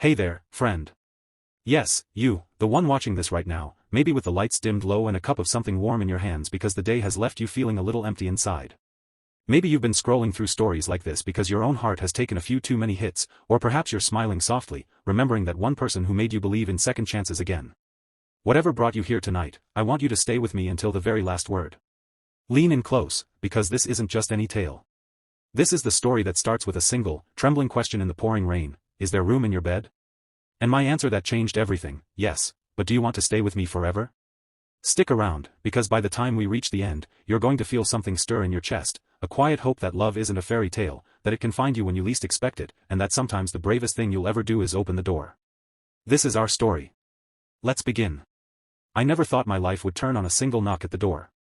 Hey there, friend. Yes, you, the one watching this right now, maybe with the lights dimmed low and a cup of something warm in your hands because the day has left you feeling a little empty inside. Maybe you've been scrolling through stories like this because your own heart has taken a few too many hits, or perhaps you're smiling softly, remembering that one person who made you believe in second chances again. Whatever brought you here tonight, I want you to stay with me until the very last word. Lean in close, because this isn't just any tale. This is the story that starts with a single, trembling question in the pouring rain: is there room in your bed? And my answer that changed everything: yes, but do you want to stay with me forever? Stick around, because by the time we reach the end, you're going to feel something stir in your chest, a quiet hope that love isn't a fairy tale, that it can find you when you least expect it, and that sometimes the bravest thing you'll ever do is open the door. This is our story. Let's begin. I never thought my life would turn on a single knock at the door.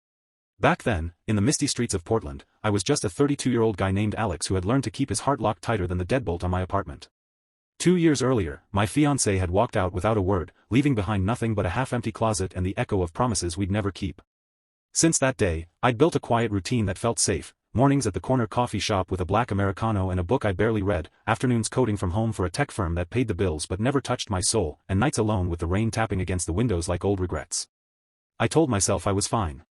Back then, in the misty streets of Portland, I was just a 32-year-old guy named Alex who had learned to keep his heart locked tighter than the deadbolt on my apartment. 2 years earlier, my fiancée had walked out without a word, leaving behind nothing but a half-empty closet and the echo of promises we'd never keep. Since that day, I'd built a quiet routine that felt safe: mornings at the corner coffee shop with a black Americano and a book I barely read, afternoons coding from home for a tech firm that paid the bills but never touched my soul, and nights alone with the rain tapping against the windows like old regrets. I told myself I was fine.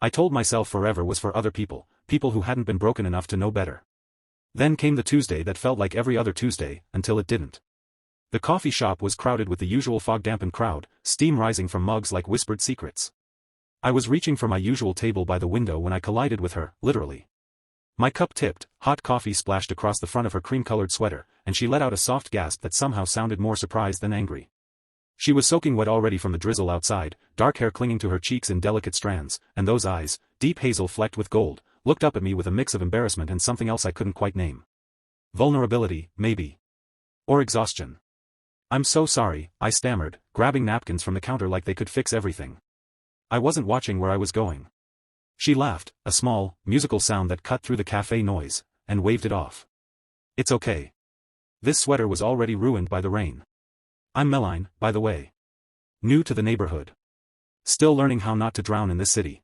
I told myself forever was for other people, people who hadn't been broken enough to know better. Then came the Tuesday that felt like every other Tuesday, until it didn't. The coffee shop was crowded with the usual fog-dampened crowd, steam rising from mugs like whispered secrets. I was reaching for my usual table by the window when I collided with her, literally. My cup tipped, hot coffee splashed across the front of her cream-colored sweater, and she let out a soft gasp that somehow sounded more surprised than angry. She was soaking wet already from the drizzle outside, dark hair clinging to her cheeks in delicate strands, and those eyes, deep hazel flecked with gold, looked up at me with a mix of embarrassment and something else I couldn't quite name. Vulnerability, maybe. Or exhaustion. "I'm so sorry," I stammered, grabbing napkins from the counter like they could fix everything. I wasn't watching where I was going. She laughed, a small, musical sound that cut through the cafe noise, and waved it off. "It's okay. This sweater was already ruined by the rain. I'm Meline, by the way. New to the neighborhood. Still learning how not to drown in this city.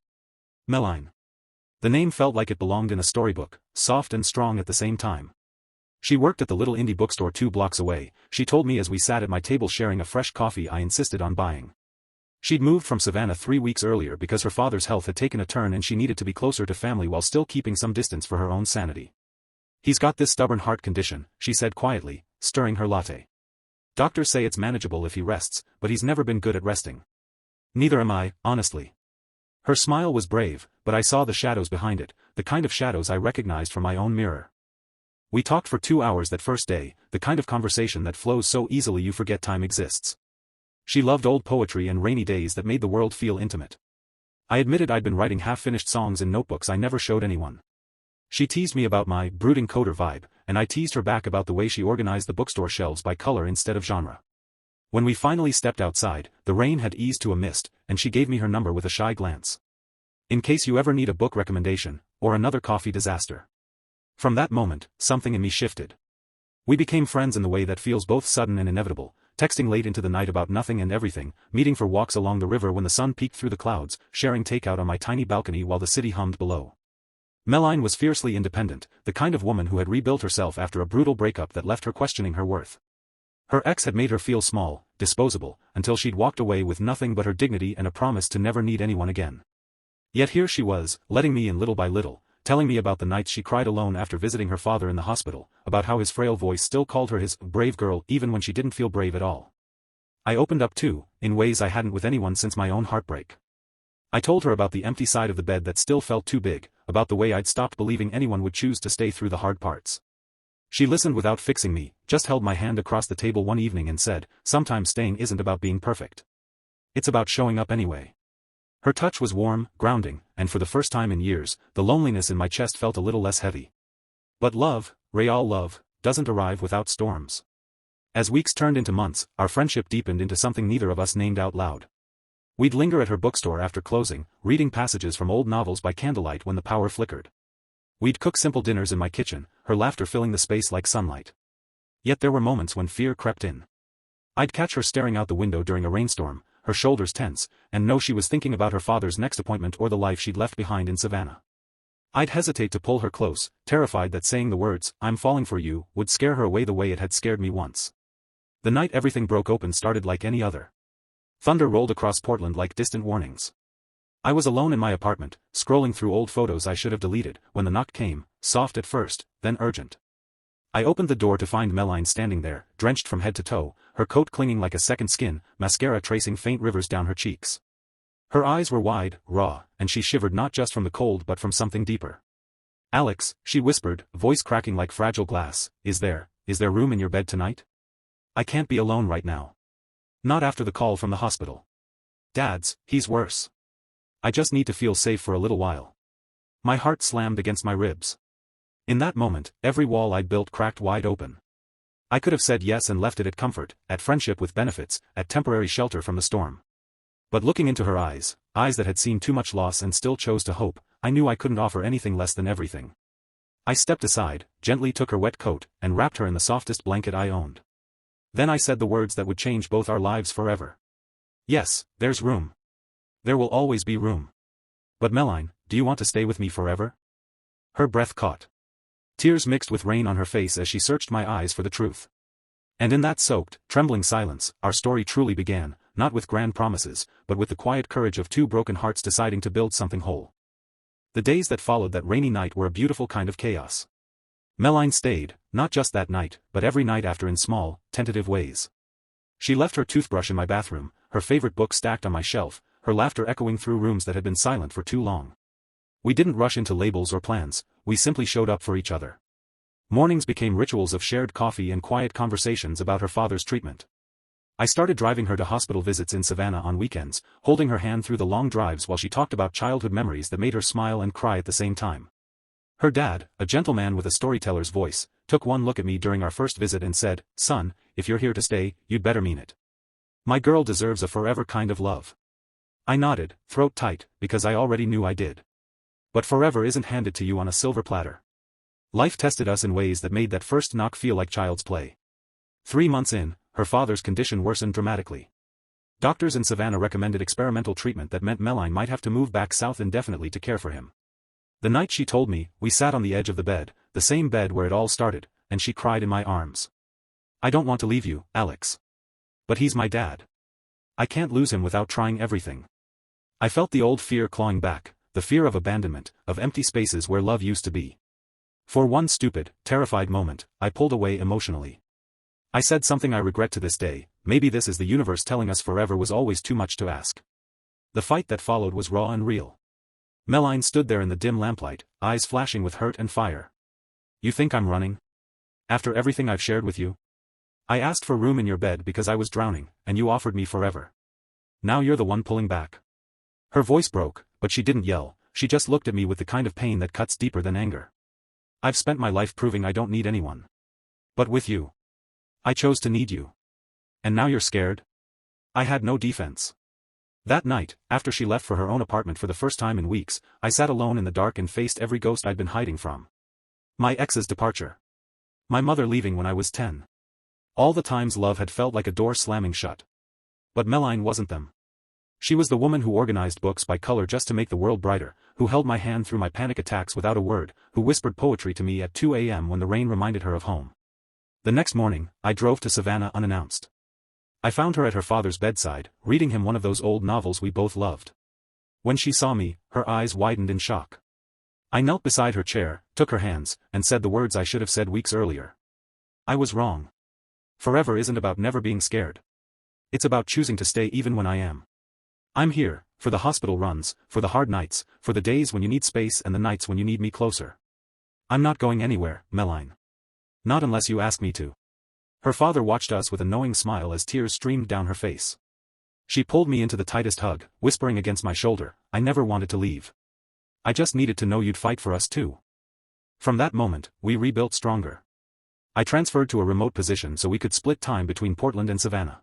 Meline." The name felt like it belonged in a storybook, soft and strong at the same time. She worked at the little indie bookstore 2 blocks away, she told me as we sat at my table sharing a fresh coffee I insisted on buying. She'd moved from Savannah 3 weeks earlier because her father's health had taken a turn and she needed to be closer to family while still keeping some distance for her own sanity. "He's got this stubborn heart condition," she said quietly, stirring her latte. "Doctors say it's manageable if he rests, but he's never been good at resting. Neither am I, honestly." Her smile was brave, but I saw the shadows behind it, the kind of shadows I recognized from my own mirror. We talked for 2 hours that first day, the kind of conversation that flows so easily you forget time exists. She loved old poetry and rainy days that made the world feel intimate. I admitted I'd been writing half-finished songs in notebooks I never showed anyone. She teased me about my brooding coder vibe, and I teased her back about the way she organized the bookstore shelves by color instead of genre. When we finally stepped outside, the rain had eased to a mist, and she gave me her number with a shy glance. "In case you ever need a book recommendation, or another coffee disaster." From that moment, something in me shifted. We became friends in the way that feels both sudden and inevitable, texting late into the night about nothing and everything, meeting for walks along the river when the sun peeked through the clouds, sharing takeout on my tiny balcony while the city hummed below. Meline was fiercely independent, the kind of woman who had rebuilt herself after a brutal breakup that left her questioning her worth. Her ex had made her feel small, disposable, until she'd walked away with nothing but her dignity and a promise to never need anyone again. Yet here she was, letting me in little by little, telling me about the nights she cried alone after visiting her father in the hospital, about how his frail voice still called her his brave girl even when she didn't feel brave at all. I opened up too, in ways I hadn't with anyone since my own heartbreak. I told her about the empty side of the bed that still felt too big, about the way I'd stopped believing anyone would choose to stay through the hard parts. She listened without fixing me, just held my hand across the table one evening and said, "Sometimes staying isn't about being perfect. It's about showing up anyway." Her touch was warm, grounding, and for the first time in years, the loneliness in my chest felt a little less heavy. But love, real love, doesn't arrive without storms. As weeks turned into months, our friendship deepened into something neither of us named out loud. We'd linger at her bookstore after closing, reading passages from old novels by candlelight when the power flickered. We'd cook simple dinners in my kitchen, her laughter filling the space like sunlight. Yet there were moments when fear crept in. I'd catch her staring out the window during a rainstorm, her shoulders tense, and know she was thinking about her father's next appointment or the life she'd left behind in Savannah. I'd hesitate to pull her close, terrified that saying the words, "I'm falling for you," would scare her away the way it had scared me once. The night everything broke open started like any other. Thunder rolled across Portland like distant warnings. I was alone in my apartment, scrolling through old photos I should have deleted, when the knock came, soft at first, then urgent. I opened the door to find Meline standing there, drenched from head to toe, her coat clinging like a second skin, mascara tracing faint rivers down her cheeks. Her eyes were wide, raw, and she shivered not just from the cold but from something deeper. "Alex," she whispered, voice cracking like fragile glass, is there room in your bed tonight? I can't be alone right now. Not after the call from the hospital. Dad's, he's worse. I just need to feel safe for a little while." My heart slammed against my ribs. In that moment, every wall I'd built cracked wide open. I could have said yes and left it at comfort, at friendship with benefits, at temporary shelter from the storm. But looking into her eyes that had seen too much loss and still chose to hope, I knew I couldn't offer anything less than everything. I stepped aside, gently took her wet coat, and wrapped her in the softest blanket I owned. Then I said the words that would change both our lives forever. "Yes, there's room. There will always be room. But Meline, do you want to stay with me forever?" Her breath caught. Tears mixed with rain on her face as she searched my eyes for the truth. And in that soaked, trembling silence, our story truly began, not with grand promises, but with the quiet courage of two broken hearts deciding to build something whole. The days that followed that rainy night were a beautiful kind of chaos. Meline stayed, not just that night, but every night after in small, tentative ways. She left her toothbrush in my bathroom, her favorite book stacked on my shelf, her laughter echoing through rooms that had been silent for too long. We didn't rush into labels or plans, we simply showed up for each other. Mornings became rituals of shared coffee and quiet conversations about her father's treatment. I started driving her to hospital visits in Savannah on weekends, holding her hand through the long drives while she talked about childhood memories that made her smile and cry at the same time. Her dad, a gentleman with a storyteller's voice, took one look at me during our first visit and said, "Son, if you're here to stay, you'd better mean it. My girl deserves a forever kind of love." I nodded, throat tight, because I already knew I did. But forever isn't handed to you on a silver platter. Life tested us in ways that made that first knock feel like child's play. 3 months in, her father's condition worsened dramatically. Doctors in Savannah recommended experimental treatment that meant Meline might have to move back south indefinitely to care for him. The night she told me, we sat on the edge of the bed, the same bed where it all started, and she cried in my arms. "I don't want to leave you, Alex. But he's my dad. I can't lose him without trying everything." I felt the old fear clawing back, the fear of abandonment, of empty spaces where love used to be. For one stupid, terrified moment, I pulled away emotionally. I said something I regret to this day, maybe this is the universe telling us forever was always too much to ask. The fight that followed was raw and real. Meline stood there in the dim lamplight, eyes flashing with hurt and fire. "You think I'm running? After everything I've shared with you? I asked for room in your bed because I was drowning, and you offered me forever. Now you're the one pulling back." Her voice broke, but she didn't yell, she just looked at me with the kind of pain that cuts deeper than anger. "I've spent my life proving I don't need anyone. But with you, I chose to need you. And now you're scared?" I had no defense. That night, after she left for her own apartment for the first time in weeks, I sat alone in the dark and faced every ghost I'd been hiding from. My ex's departure. My mother leaving when I was 10. All the times love had felt like a door slamming shut. But Meline wasn't them. She was the woman who organized books by color just to make the world brighter, who held my hand through my panic attacks without a word, who whispered poetry to me at 2 a.m. when the rain reminded her of home. The next morning, I drove to Savannah unannounced. I found her at her father's bedside, reading him one of those old novels we both loved. When she saw me, her eyes widened in shock. I knelt beside her chair, took her hands, and said the words I should have said weeks earlier. "I was wrong. Forever isn't about never being scared. It's about choosing to stay even when I am. I'm here, for the hospital runs, for the hard nights, for the days when you need space and the nights when you need me closer. I'm not going anywhere, Meline. Not unless you ask me to." Her father watched us with a knowing smile as tears streamed down her face. She pulled me into the tightest hug, whispering against my shoulder, "I never wanted to leave. I just needed to know you'd fight for us too." From that moment, we rebuilt stronger. I transferred to a remote position so we could split time between Portland and Savannah.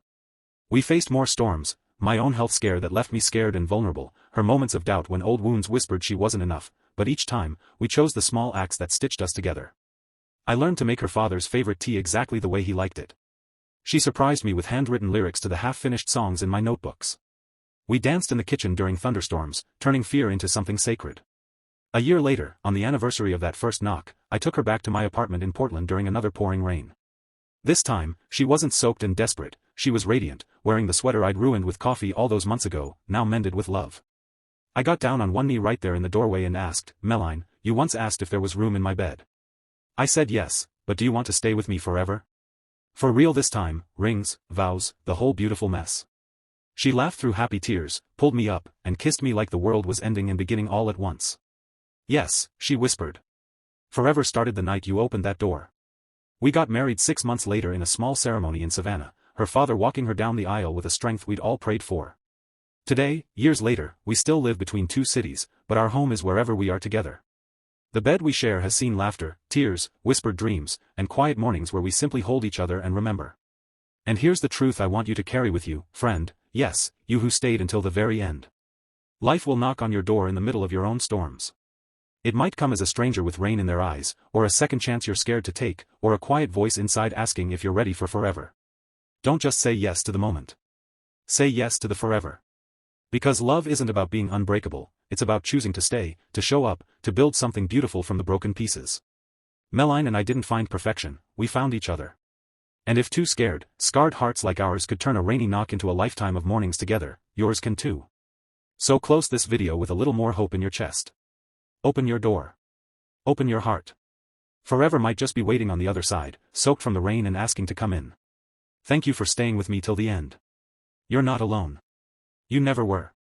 We faced more storms, my own health scare that left me scared and vulnerable, her moments of doubt when old wounds whispered she wasn't enough, but each time, we chose the small acts that stitched us together. I learned to make her father's favorite tea exactly the way he liked it. She surprised me with handwritten lyrics to the half-finished songs in my notebooks. We danced in the kitchen during thunderstorms, turning fear into something sacred. A year later, on the anniversary of that first knock, I took her back to my apartment in Portland during another pouring rain. This time, she wasn't soaked and desperate, she was radiant, wearing the sweater I'd ruined with coffee all those months ago, now mended with love. I got down on one knee right there in the doorway and asked, Meline, you once asked if there was room in my bed. I said yes, but do you want to stay with me forever? For real this time, rings, vows, the whole beautiful mess. She laughed through happy tears, pulled me up, and kissed me like the world was ending and beginning all at once. Yes, she whispered. Forever started the night you opened that door. We got married 6 months later in a small ceremony in Savannah, her father walking her down the aisle with a strength we'd all prayed for. Today, years later, we still live between 2 cities, but our home is wherever we are together. The bed we share has seen laughter, tears, whispered dreams, and quiet mornings where we simply hold each other and remember. And here's the truth I want you to carry with you, friend, yes, you who stayed until the very end. Life will knock on your door in the middle of your own storms. It might come as a stranger with rain in their eyes, or a second chance you're scared to take, or a quiet voice inside asking if you're ready for forever. Don't just say yes to the moment. Say yes to the forever. Because love isn't about being unbreakable, it's about choosing to stay, to show up, to build something beautiful from the broken pieces. Meline and I didn't find perfection, we found each other. And if two scared, scarred hearts like ours could turn a rainy knock into a lifetime of mornings together, yours can too. So close this video with a little more hope in your chest. Open your door. Open your heart. Forever might just be waiting on the other side, soaked from the rain and asking to come in. Thank you for staying with me till the end. You're not alone. You never were.